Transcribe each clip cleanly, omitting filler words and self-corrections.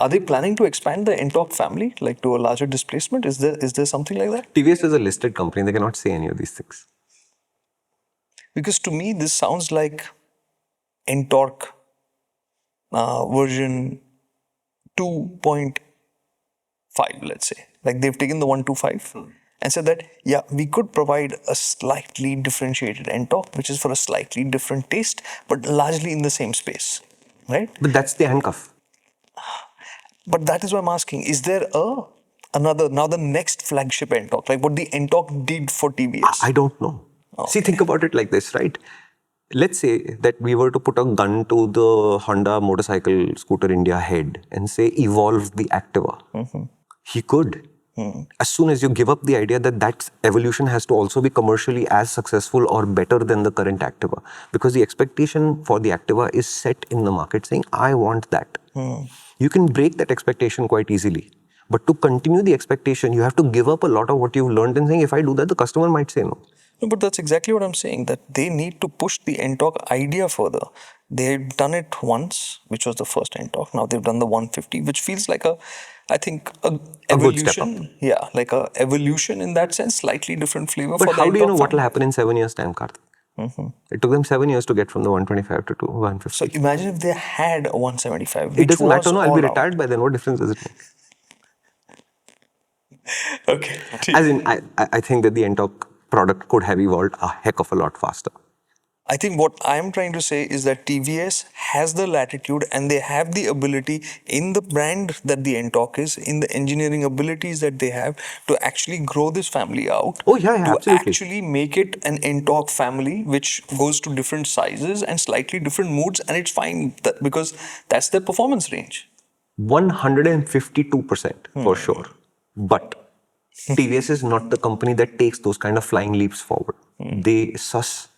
Are they planning to expand the Ntorq family, like to a larger displacement? Is there something like that? TVS is a listed company. They cannot say any of these things. Because to me, this sounds like Ntorq version 2.5, let's say. Like they've taken the 125 and said that, yeah, we could provide a slightly differentiated Ntorq, which is for a slightly different taste, but largely in the same space, right? But that's the handcuff. But that is why I'm asking, is there now the next flagship Ntorq, like what the Ntorq did for TVS? I don't know. Okay. See, think about it like this, right? Let's say that we were to put a gun to the Honda motorcycle scooter India head and say, evolve the Activa. He could. As soon as you give up the idea that that evolution has to also be commercially as successful or better than the current Activa. Because the expectation for the Activa is set in the market saying, I want that. You can break that expectation quite easily. But to continue the expectation, you have to give up a lot of what you've learned and saying, if I do that, the customer might say no. No, but that's exactly what I'm saying, that they need to push the Ntorq idea further. They've done it once, which was the first Ntorq. Now they've done the 150, which feels like a evolution. Yeah, like a evolution in that sense, slightly different flavor for the Ntorq. But how do you know what will happen in 7 years' time, Karthik? It took them 7 years to get from the 125 to 150. So imagine if they had a 175. It doesn't matter, no, I'll be retired by then. What difference does it make? Okay. As in, I think that the Ntorq product could have evolved a heck of a lot faster. I think what I'm trying to say is that TVS has the latitude and they have the ability in the brand that the Ntorq is, in the engineering abilities that they have to actually grow this family out. Oh, yeah, to absolutely. actually make it an Ntorq family which goes to different sizes and slightly different moods, and it's fine because that's their performance range. 152% for sure. But TVS is not the company that takes those kind of flying leaps forward. They suss,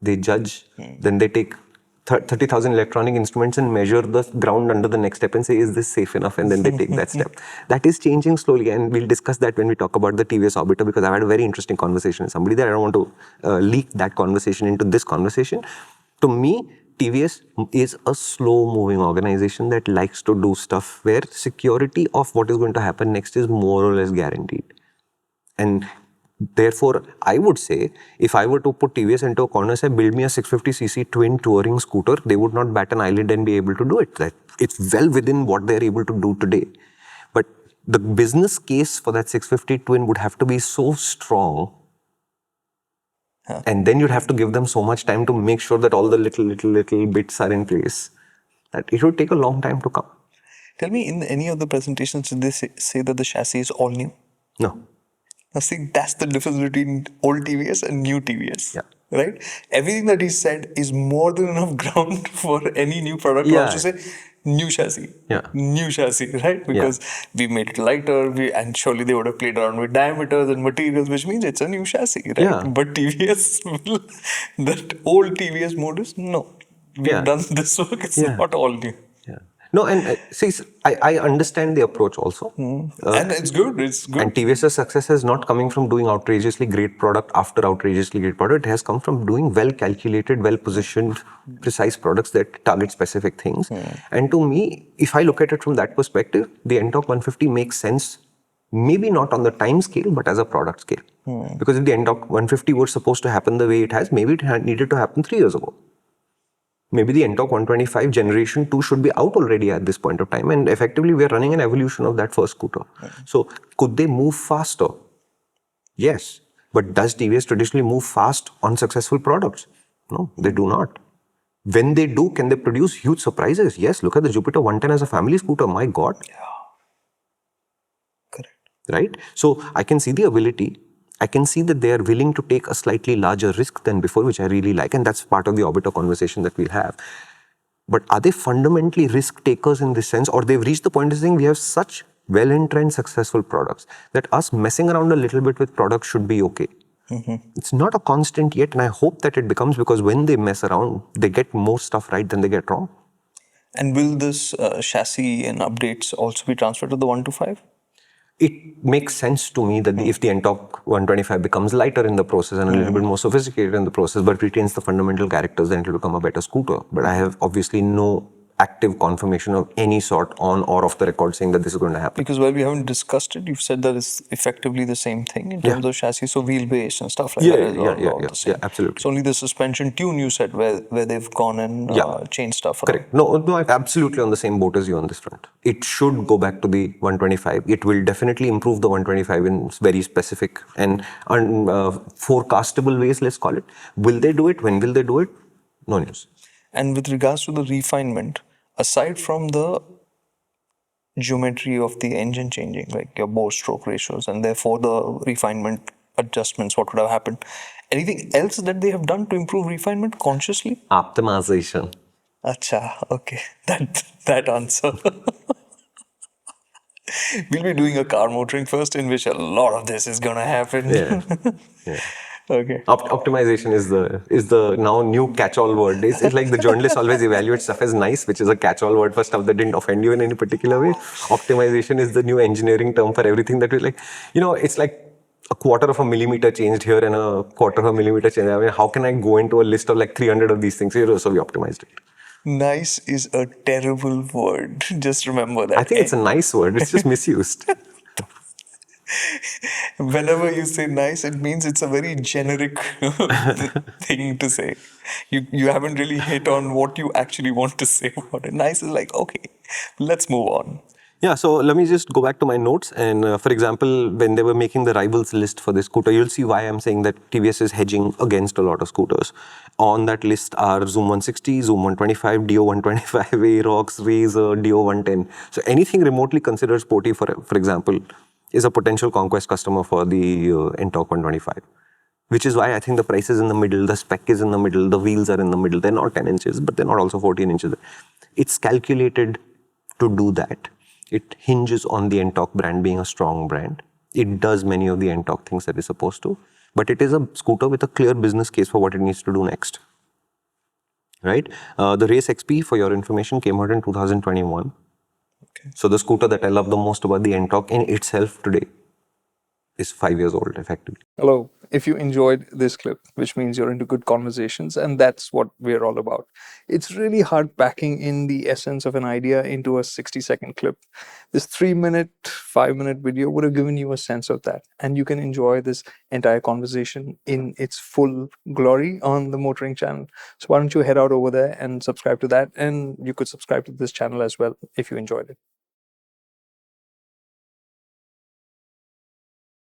they judge, then they take 30,000 electronic instruments and measure the ground under the next step and say, is this safe enough? And then they take that step. That is changing slowly, and we'll discuss that when we talk about the TVS Orbiter, because I've had a very interesting conversation with somebody there. I don't want to leak that conversation into this conversation. To me, TVS is a slow-moving organization that likes to do stuff where security of what is going to happen next is more or less guaranteed. And therefore, I would say, if I were to put TVS into a corner and say, build me a 650cc twin touring scooter, they would not bat an eyelid and be able to do it. It's well within what they're able to do today. But the business case for that 650 twin would have to be so strong. And then you'd have to give them so much time to make sure that all the little bits are in place, that it would take a long time to come. Tell me, in any of the presentations, did they say that the chassis is all new? No. Now, see, that's the difference between old TVS and new TVS. Yeah. Right? Everything that he said is more than enough ground for any new product launch to say, new chassis. Yeah. New chassis, right? Because we made it lighter, and surely they would have played around with diameters and materials, which means it's a new chassis, right? Yeah. But TVS, that old TVS mode is, no. We've done this work, it's not all new. Yeah. No, and see, I understand the approach also. And it's good, And TVS's success is not coming from doing outrageously great product after outrageously great product. It has come from doing well-calculated, well-positioned, precise products that target specific things. And to me, if I look at it from that perspective, the Ntorq 150 makes sense, maybe not on the time scale, but as a product scale. Because if the Ntorq 150 was supposed to happen the way it has, maybe it had needed to happen 3 years ago. Maybe the Ntorq 125 generation 2 should be out already at this point of time, and effectively we are running an evolution of that first scooter. So could they move faster? Yes. But does TVS traditionally move fast on successful products? No, they do not. When they do, can they produce huge surprises? Yes. Look at the Jupiter 110 as a family scooter. My God. Yeah. Correct. Right? So I can see the ability. I can see that they are willing to take a slightly larger risk than before, which I really like, and that's part of the Orbiter conversation that we'll have. But are they fundamentally risk takers in this sense, or they've reached the point of saying we have such well-entrenched successful products that us messing around a little bit with products should be okay? It's not a constant yet, and I hope that it becomes, because when they mess around, they get more stuff right than they get wrong. And will this chassis and updates also be transferred to the 125? It makes sense to me that if the Ntorq 125 becomes lighter in the process and a little bit more sophisticated in the process, but retains the fundamental characters, then it will become a better scooter. But I have obviously no active confirmation of any sort on or off the record saying that this is going to happen. Because while we haven't discussed it, you've said that it's effectively the same thing in terms of chassis, so wheelbase and stuff like that is all the same. Absolutely. It's only the suspension tune you said where they've gone and changed stuff around. Correct. No, I'm absolutely on the same boat as you on this front. It should go back to the 125. It will definitely improve the 125 in very specific and forecastable ways, let's call it. Will they do it? When will they do it? No news. And with regards to the refinement, aside from the geometry of the engine changing, like your bore stroke ratios, and therefore the refinement adjustments, what would have happened? Anything else that they have done to improve refinement consciously? Optimization. Acha, okay. That answer. We'll be doing a car motoring first, in which a lot of this is gonna happen. Yeah. Okay. Optimization is the now new catch-all word. It's like the journalists always evaluate stuff as nice, which is a catch-all word for stuff that didn't offend you in any particular way. Optimization is the new engineering term for everything that we like. It's like a quarter of a millimeter changed here and a quarter of a millimeter changed. I mean, how can I go into a list of like 300 of these things here? So we optimized it. Nice is a terrible word. Just remember that. I think it's a nice word. It's just misused. Whenever you say nice, it means it's a very generic thing to say. You haven't really hit on what you actually want to say about it. Nice is like, okay, let's move on. Yeah, so let me just go back to my notes. And for example, when they were making the rivals list for this scooter, you'll see why I'm saying that TVS is hedging against a lot of scooters. On that list are Zoom 160, Zoom 125, Dio 125, Aerox, Razor, Dio 110. So anything remotely considered sporty, for example, is a potential conquest customer for the Ntorq 125. Which is why I think the price is in the middle, the spec is in the middle, the wheels are in the middle. They're not 10 inches, but they're not also 14 inches. It's calculated to do that. It hinges on the Ntorq brand being a strong brand. It does many of the Ntorq things that it's supposed to, but it is a scooter with a clear business case for what it needs to do next. Right? The Race XP, for your information, came out in 2021. Okay. So the scooter that I love the most about the Ntorq in itself today is 5 years old, effectively. Hello. If you enjoyed this clip, which means you're into good conversations, and that's what we're all about. It's really hard packing in the essence of an idea into a 60-second clip. This 3-minute, 5-minute video would have given you a sense of that, and you can enjoy this entire conversation in its full glory on the MotorInc channel. So why don't you head out over there and subscribe to that, and you could subscribe to this channel as well if you enjoyed it.